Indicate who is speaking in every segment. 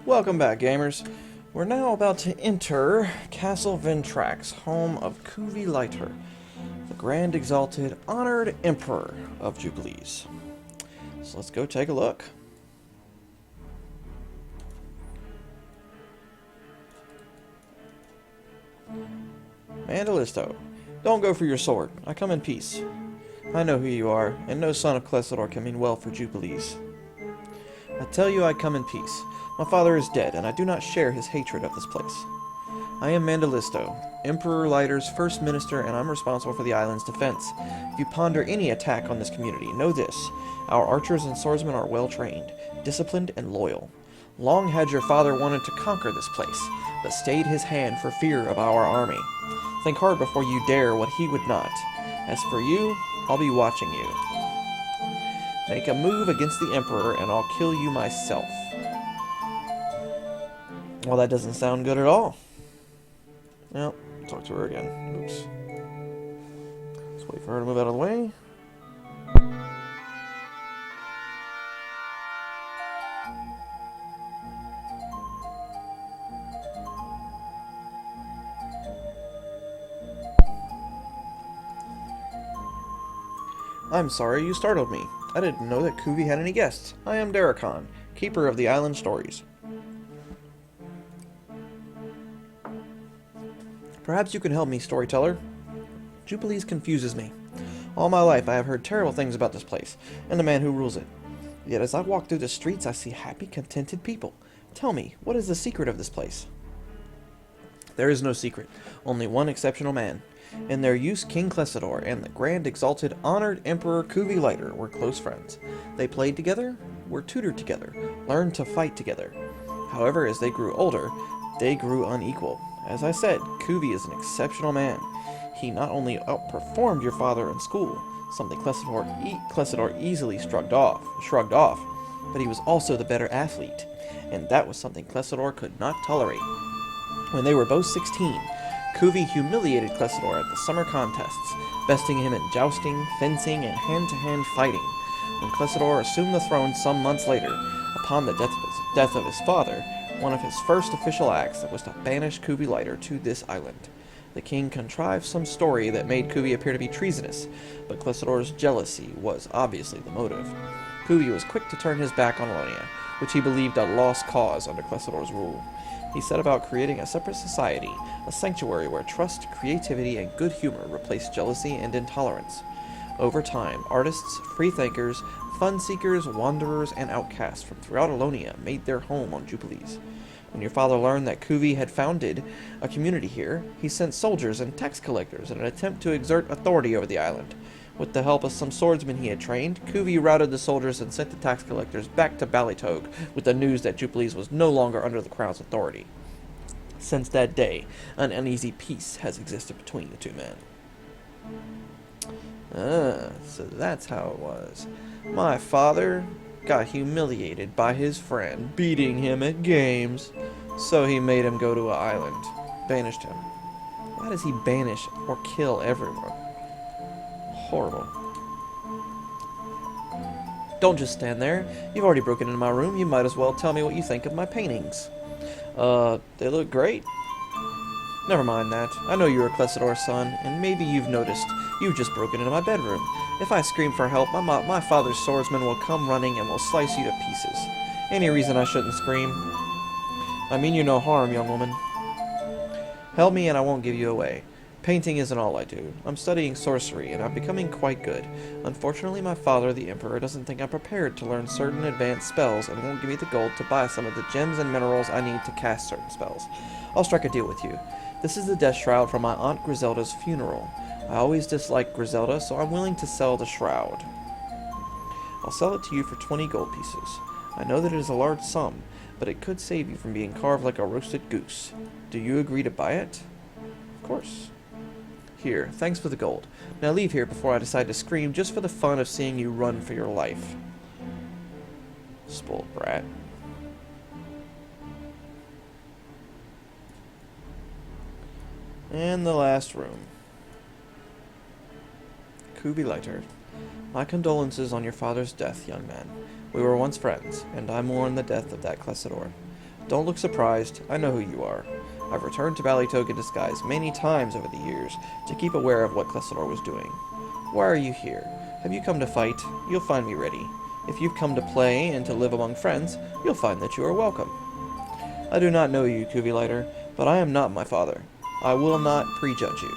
Speaker 1: Welcome back, gamers. We're now about to enter Castle Ventrax, home of Kuvey Lyter, the Grand Exalted Honored Emperor of Jubilees. So let's go take a look. Mandalisto, don't go for your sword. I come in peace. I know who you are, and no son of Clesador can mean well for Jubilees. I tell you I come in peace. My father is dead, and I do not share his hatred of this place. I am Mandalisto, Emperor Lyter's first minister, and I'm responsible for the island's defense. If you ponder any attack on this community, know this. Our archers and swordsmen are well trained, disciplined, and loyal. Long had your father wanted to conquer this place, but stayed his hand for fear of our army. Think hard before you dare what he would not. As for you, I'll be watching you. Make a move against the Emperor, and I'll kill you myself. Well, that doesn't sound good at all. Well, talk to her again. Oops. Let's wait for her to move out of the way. I'm sorry you startled me. I didn't know that Kuvey had any guests. I am Daracon, keeper of the island stories. Perhaps you can help me, storyteller. Jubilees confuses me. All my life I have heard terrible things about this place, and the man who rules it. Yet as I walk through the streets I see happy, contented people. Tell me, what is the secret of this place? There is no secret, only one exceptional man. In their youth, King Clesador and the Grand Exalted Honored Emperor Kuvey Lyter were close friends. They played together, were tutored together, learned to fight together. However, as they grew older, they grew unequal. As I said, Kuvey is an exceptional man. He not only outperformed your father in school, something Clesador easily shrugged off, but he was also the better athlete, and that was something Clesador could not tolerate. When they were both 16, Kuvey humiliated Clesador at the summer contests, besting him in jousting, fencing, and hand-to-hand fighting. When Clesador assumed the throne some months later, upon the death of his father, one of his first official acts was to banish Kuvey Lyter to this island. The king contrived some story that made Kuvey appear to be treasonous, but Clesador's jealousy was obviously the motive. Kuvey was quick to turn his back on Alonia, which he believed a lost cause under Clesador's rule. He set about creating a separate society, a sanctuary where trust, creativity, and good humor replaced jealousy and intolerance. Over time, artists, freethinkers, fun-seekers, wanderers, and outcasts from throughout Alonia made their home on Jubilees. When your father learned that Kuvey had founded a community here, he sent soldiers and tax collectors in an attempt to exert authority over the island. With the help of some swordsmen he had trained, Kuvey routed the soldiers and sent the tax collectors back to Ballitogue with the news that Jubilees was no longer under the crown's authority. Since that day, an uneasy peace has existed between the two men. So that's how it was. My father got humiliated by his friend, beating him at games. So he made him go to an island. Banished him. Why does he banish or kill everyone? Horrible. Don't just stand there. You've already broken into my room. You might as well tell me what you think of my paintings. They look great. Never mind that. I know you're a Clesador son, and maybe you've noticed you've just broken into my bedroom. If I scream for help, my father's swordsman will come running and will slice you to pieces. Any reason I shouldn't scream? I mean you no harm, young woman. Help me and I won't give you away. Painting isn't all I do. I'm studying sorcery, and I'm becoming quite good. Unfortunately, my father, the Emperor, doesn't think I'm prepared to learn certain advanced spells and won't give me the gold to buy some of the gems and minerals I need to cast certain spells. I'll strike a deal with you. This is the death shroud from my Aunt Griselda's funeral. I always disliked Griselda, so I'm willing to sell the shroud. I'll sell it to you for 20 gold pieces. I know that it is a large sum, but it could save you from being carved like a roasted goose. Do you agree to buy it? Of course. Here, thanks for the gold. Now leave here before I decide to scream just for the fun of seeing you run for your life. Spoiled brat. And the last room. Kuvey Lyter. My condolences on your father's death, young man. We were once friends, and I mourn the death of that Clesador. Don't look surprised. I know who you are. I've returned to Ballytoke in disguise many times over the years to keep aware of what Clessidor was doing. Why are you here? Have you come to fight? You'll find me ready. If you've come to play and to live among friends, you'll find that you are welcome. I do not know you, Kuvey Lyter, but I am not my father. I will not prejudge you.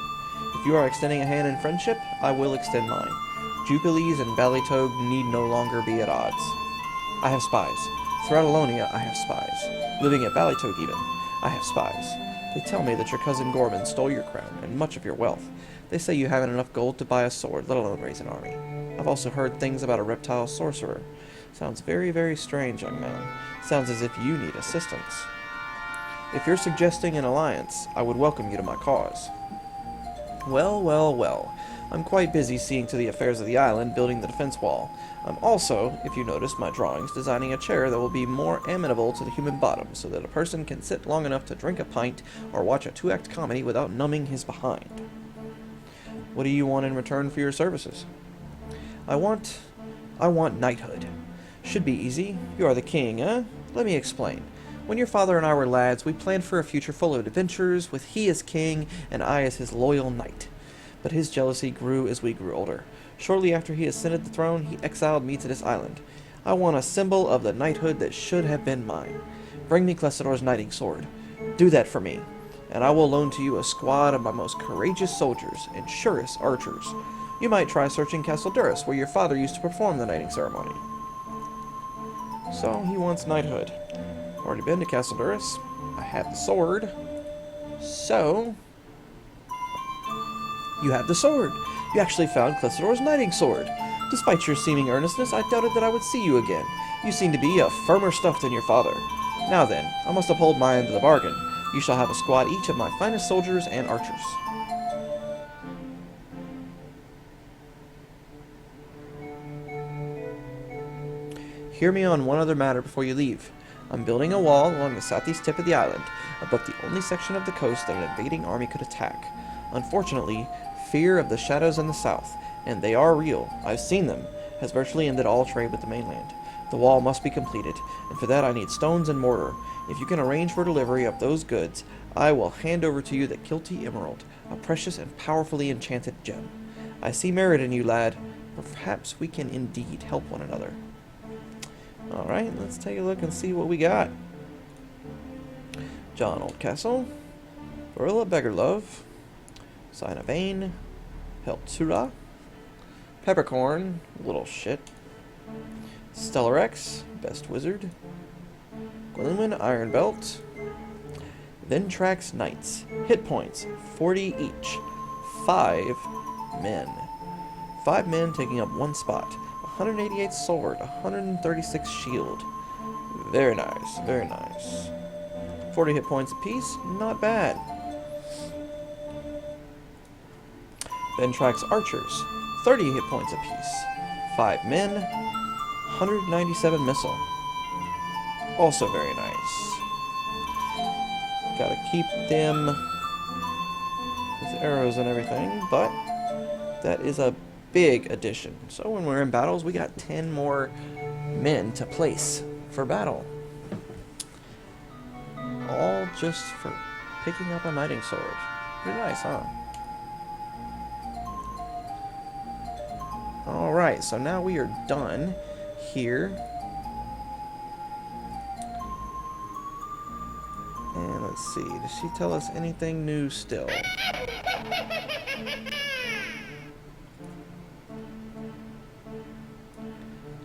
Speaker 1: If you are extending a hand in friendship, I will extend mine. Jubilees and Ballytoke need no longer be at odds. I have spies. Throughout Alonia, I have spies. Living at Ballytoke even, I have spies. They tell me that your cousin Gorman stole your crown and much of your wealth. They say you haven't enough gold to buy a sword, let alone raise an army. I've also heard things about a reptile sorcerer. Sounds very, very strange, young man. Sounds as if you need assistance. If you're suggesting an alliance, I would welcome you to my cause. Well, well, well. I'm quite busy seeing to the affairs of the island, building the defense wall. I'm also, if you notice my drawings, designing a chair that will be more amenable to the human bottom, so that a person can sit long enough to drink a pint or watch a two-act comedy without numbing his behind. What do you want in return for your services? I want knighthood. Should be easy. You are the king, eh? Let me explain. When your father and I were lads, we planned for a future full of adventures, with he as king and I as his loyal knight. But his jealousy grew as we grew older. Shortly after he ascended the throne, he exiled me to this island. I want a symbol of the knighthood that should have been mine. Bring me Clessidor's knighting sword. Do that for me, and I will loan to you a squad of my most courageous soldiers and surest archers. You might try searching Castle Duras, where your father used to perform the knighting ceremony. So, he wants knighthood. Already been to Castle Duras. I have the sword. So, you have the sword. You actually found Clessidor's knighting sword. Despite your seeming earnestness, I doubted that I would see you again. You seem to be a firmer stuff than your father. Now then, I must uphold my end of the bargain. You shall have a squad each of my finest soldiers and archers. Hear me on one other matter before you leave. I'm building a wall along the southeast tip of the island, above the only section of the coast that an invading army could attack. Unfortunately, fear of the shadows in the south, and they are real, I've seen them, has virtually ended all trade with the mainland. The wall must be completed, and for that I need stones and mortar. If you can arrange for delivery of those goods, I will hand over to you the Kilty Emerald, a precious and powerfully enchanted gem. I see merit in you, lad. Perhaps we can indeed help one another. Alright, let's take a look and see what we got. John Oldcastle, Gorilla Beggarlove, Sign of Vane, Heltura, Peppercorn, little shit, Stellarex, best wizard, Glenwyn Ironbelt, Ventrax Knights, hit points, 40 each, 5 men. 5 men taking up 1 spot, 188 sword, 136 shield. Very nice, very nice. 40 hit points apiece, not bad. Ventrax Archers, 30 hit points apiece. 5 men, 197 missile. Also very nice. Gotta keep them with arrows and everything, but that is a big addition. So when we're in battles, we got 10 more men to place for battle. All just for picking up a knighting sword. Pretty nice, huh? Alright, so now we are done here. And let's see, does she tell us anything new still?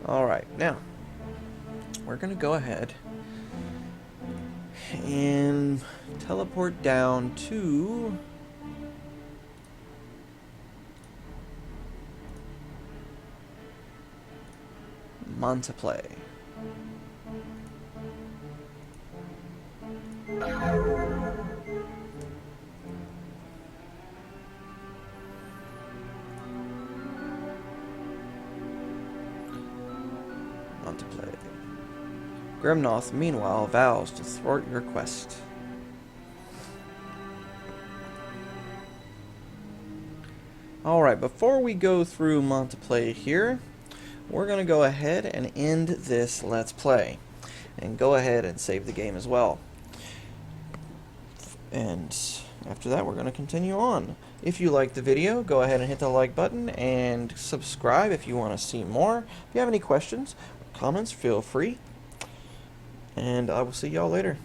Speaker 1: Alright, now, we're going to go ahead and teleport down to Monteplay. Monteplay. Grimnoth, meanwhile, vows to thwart your quest. Alright, before we go through Monteplay here, we're going to go ahead and end this Let's Play. and go ahead and save the game as well. And after that, we're going to continue on. If you liked the video, go ahead and hit the like button and subscribe if you want to see more. If you have any questions, comments, feel free. And I will see y'all later.